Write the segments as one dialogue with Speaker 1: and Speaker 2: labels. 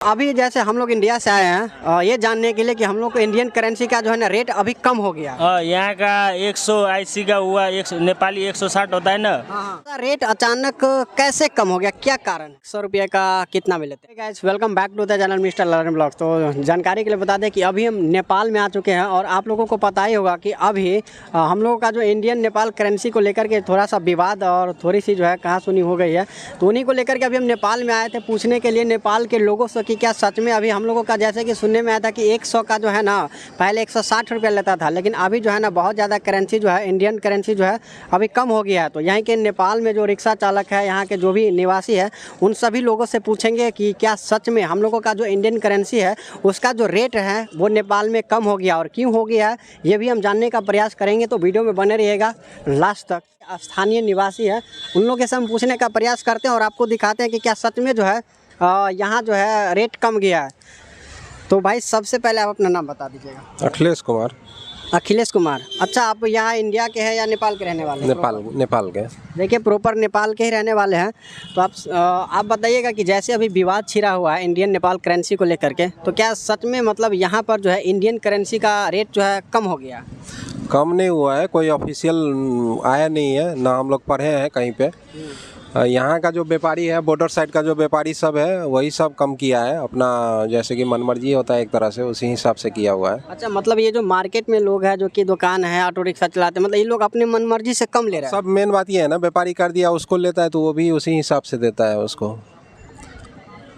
Speaker 1: अभी जैसे हम लोग इंडिया से आए हैं ये जानने के लिए कि हम लोग को इंडियन करेंसी का जो है ना रेट अभी कम हो गया।
Speaker 2: यहाँ का 180 का हुआ, नेपाली 160 होता है ना।
Speaker 3: हाँ। रेट अचानक कैसे कम हो गया, क्या कारण? 100 रुपये का कितना मिले थे? Guys welcome back to the channel Mister Learn Blogs. तो जानकारी के लिए बता दें कि अभी हम नेपाल में आ चुके हैं और आप लोगों को पता ही होगा कि अभी हम लोगों का जो इंडियन नेपाल करेंसी को लेकर के थोड़ा सा विवाद और थोड़ी सी जो है कहासुनी हो गई है। तो उन्हीं को लेकर के अभी हम नेपाल में आए थे पूछने के लिए नेपाल के लोगों से कि क्या सच में अभी हम लोगों का जैसे कि सुनने में आया था कि 100 का जो है ना पहले 160 रुपया लेता था, लेकिन अभी जो है ना बहुत ज़्यादा करेंसी जो है इंडियन करेंसी जो है अभी कम हो गया है। तो यहीं के नेपाल में जो रिक्शा चालक है, यहाँ के जो भी निवासी है, उन सभी लोगों से पूछेंगे कि क्या सच में हम लोगों का जो इंडियन करेंसी है उसका जो रेट है वो नेपाल में कम हो गया और क्यों हो गया है ये भी हम जानने का प्रयास करेंगे। तो वीडियो में बने रहिएगा लास्ट तक। स्थानीय निवासी है उन लोगों से हम पूछने का प्रयास करते हैं और आपको दिखाते हैं कि क्या सच में जो है यहाँ जो है रेट कम गया है। तो भाई सबसे पहले आप अपना नाम बता दीजिएगा।
Speaker 4: अखिलेश कुमार।
Speaker 3: अखिलेश कुमार, अच्छा आप यहाँ इंडिया के हैं या नेपाल के रहने वाले हैं?
Speaker 4: नेपाल के।
Speaker 3: देखिए प्रॉपर नेपाल के ही रहने वाले हैं। तो आप बताइएगा कि जैसे अभी विवाद छिड़ा हुआ है इंडियन नेपाल करेंसी को लेकर के, तो क्या सच में मतलब यहाँ पर जो है इंडियन करेंसी का रेट जो है कम हो गया?
Speaker 4: कम नहीं हुआ है, कोई ऑफिशियल आया नहीं है ना, हम लोग पढ़े हैं कहीं पे। यहाँ का जो व्यापारी है, बॉर्डर साइड का जो व्यापारी सब है वही सब कम किया है अपना, जैसे कि मनमर्जी होता है एक तरह से, उसी हिसाब से किया हुआ है।
Speaker 3: अच्छा, मतलब ये जो मार्केट में लोग हैं जो कि दुकान है, ऑटो रिक्शा चलाते हैं, मतलब ये लोग अपने मनमर्जी से कम ले रहे हैं?
Speaker 4: सब मेन बात ये है ना, व्यापारी कर दिया उसको लेता है तो वो भी उसी हिसाब से देता है उसको।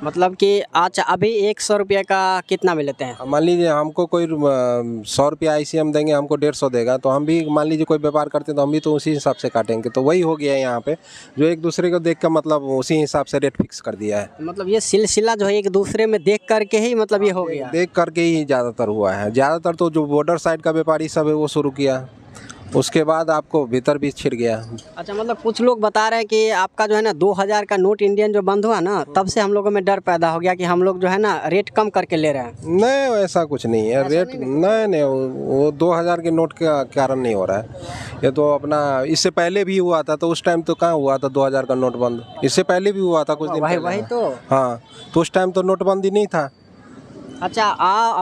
Speaker 3: मतलब कि अच्छा अभी 100 रुपये का कितना में लेते हैं?
Speaker 4: मान लीजिए हमको कोई 100 रुपया ऐसे हम देंगे, हमको 150 देगा, तो हम भी मान लीजिए कोई व्यापार करते हैं तो हम भी तो उसी हिसाब से काटेंगे। तो वही हो गया है यहाँ पे, जो एक दूसरे को देख कर मतलब उसी हिसाब से रेट फिक्स कर दिया है।
Speaker 3: मतलब ये सिलसिला जो है एक दूसरे में देख करके ही मतलब ये हो गया?
Speaker 4: देख करके ही ज़्यादातर हुआ है। ज़्यादातर तो जो बॉर्डर साइड का व्यापारी सब है वो शुरू किया, उसके बाद आपको भीतर भी छिड़ गया।
Speaker 3: अच्छा, मतलब कुछ लोग बता रहे हैं कि आपका जो है ना 2000 का नोट इंडियन जो बंद हुआ ना, तब से हम लोगों में डर पैदा हो गया कि हम लोग जो है ना रेट कम करके ले रहे हैं।
Speaker 4: नहीं, ऐसा कुछ नहीं है। रेट नहीं, वो 2000 के नोट का कारण नहीं हो रहा है। ये तो अपना इससे पहले भी हुआ था, तो उस टाइम तो कहाँ हुआ था 2000 का नोट बंद? इससे पहले भी हुआ था कुछ दिन पहले।
Speaker 3: वही तो।
Speaker 4: हाँ, तो उस टाइम तो नोटबंदी नहीं था।
Speaker 3: अच्छा,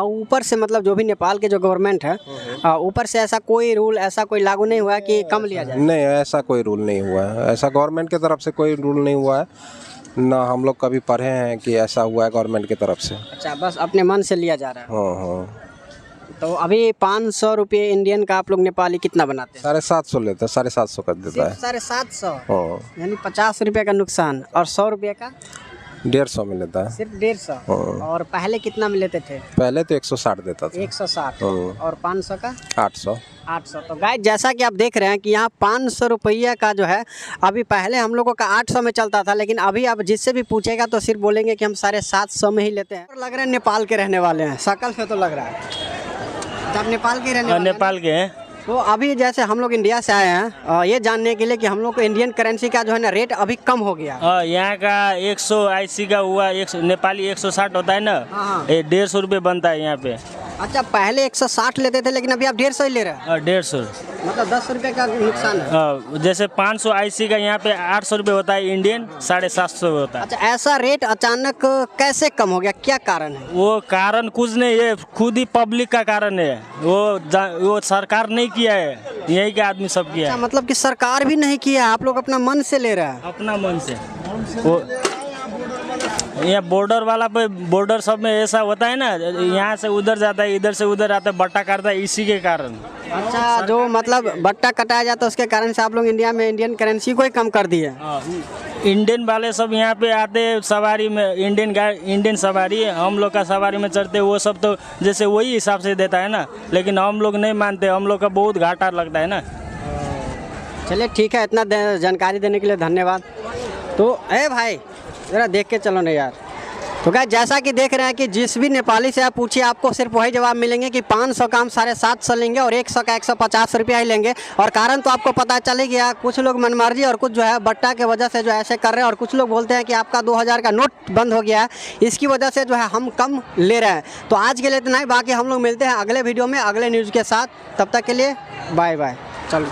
Speaker 3: ऊपर से मतलब जो भी नेपाल के जो गवर्नमेंट है ऊपर से ऐसा कोई रूल ऐसा कोई लागू नहीं हुआ है कि कम लिया जाए?
Speaker 4: नहीं, ऐसा कोई रूल नहीं हुआ है। ऐसा गवर्नमेंट की तरफ से कोई रूल नहीं हुआ है ना, हम लोग कभी पढ़े हैं कि ऐसा हुआ है गवर्नमेंट की तरफ से।
Speaker 3: अच्छा, बस अपने मन से लिया जा रहा है।
Speaker 4: हाँ हाँ।
Speaker 3: तो अभी 500 रुपये इंडियन का आप लोग नेपाली कितना बनाते हैं?
Speaker 4: 750 लेता है, 750 कर देता है।
Speaker 3: 750?
Speaker 4: हाँ,
Speaker 3: यानी 50 रुपये का नुकसान। और 100 रुपये का
Speaker 4: 150 में लेता है।
Speaker 3: सिर्फ 150? और पहले कितना में लेते थे?
Speaker 4: पहले तो 160 देता था।
Speaker 3: 160? और 500 का?
Speaker 4: 800।
Speaker 3: तो गाइस जैसा कि आप देख रहे हैं कि यहाँ 500 रुपया का जो है अभी पहले हम लोगों का 800 में चलता था, लेकिन अभी आप जिससे भी पूछेगा तो सिर्फ बोलेंगे कि हम 750 में ही लेते हैं। लग रहा है नेपाल के रहने वाले हैं, शकल से तो लग रहा है। जब नेपाल के रहने वाले
Speaker 2: नेपाल के हैं।
Speaker 3: तो अभी जैसे हम लोग इंडिया से आए हैं ये जानने के लिए कि हम लोग को इंडियन करेंसी का जो है ना रेट अभी कम हो गया।
Speaker 2: यहाँ का 180 का हुआ, नेपाली 160 होता है ना।
Speaker 3: हाँ।
Speaker 2: 150 रुपये बनता है यहाँ पे।
Speaker 3: अच्छा, पहले 160 लेते थे लेकिन अभी आप 150 ही ले रहे हैं?
Speaker 2: 150,
Speaker 3: मतलब 10 रुपये का नुकसान है।
Speaker 2: जैसे 580 का यहाँ पे 800 रुपये होता है इंडियन, 750 होता है।
Speaker 3: अच्छा, ऐसा रेट अचानक कैसे कम हो गया, क्या कारण है?
Speaker 2: वो कारण कुछ नहीं है, खुद ही पब्लिक का कारण है। वो सरकार नहीं किया है, यही के आदमी सब किया है।
Speaker 3: अच्छा, मतलब कि सरकार भी नहीं किया, आप लोग अपना मन से ले रहे हैं?
Speaker 2: अपना मन से। वो यहाँ बॉर्डर वाला पे, बॉर्डर सब में ऐसा होता है ना, यहाँ से उधर जाता है, इधर से उधर आता है, बट्टा काटता है, इसी के कारण।
Speaker 3: अच्छा, जो मतलब बट्टा कटाया जाता है उसके कारण से आप लोग इंडिया में इंडियन करेंसी को ही कम कर दिए?
Speaker 2: इंडियन वाले सब यहाँ पे आते सवारी में, इंडियन सवारी, हम लोग का सवारी में चढ़ते, वो सब तो जैसे वही हिसाब से देता है ना, लेकिन हम लोग नहीं मानते, हम लोग का बहुत घाटा लगता है ना।
Speaker 3: चलिए ठीक है, इतना जानकारी देने के लिए धन्यवाद। तो भाई ज़रा देख के चलो ना यार। तो क्या जैसा कि देख रहे हैं कि जिस भी नेपाली से आप पूछिए आपको सिर्फ वही जवाब मिलेंगे कि 500 का हम 750 लेंगे और 100 का 150 रुपया ही लेंगे। और कारण तो आपको पता चल गया, कुछ लोग मनमर्जी और कुछ जो है बट्टा के वजह से जो ऐसे कर रहे हैं, और कुछ लोग बोलते हैं कि आपका 2000 का नोट बंद हो गया है, इसकी वजह से जो है हम कम ले रहे हैं। तो आज के लिए इतना ही, बाकी हम लोग मिलते हैं अगले वीडियो में अगले न्यूज़ के साथ। तब तक के लिए बाय बाय। चलो।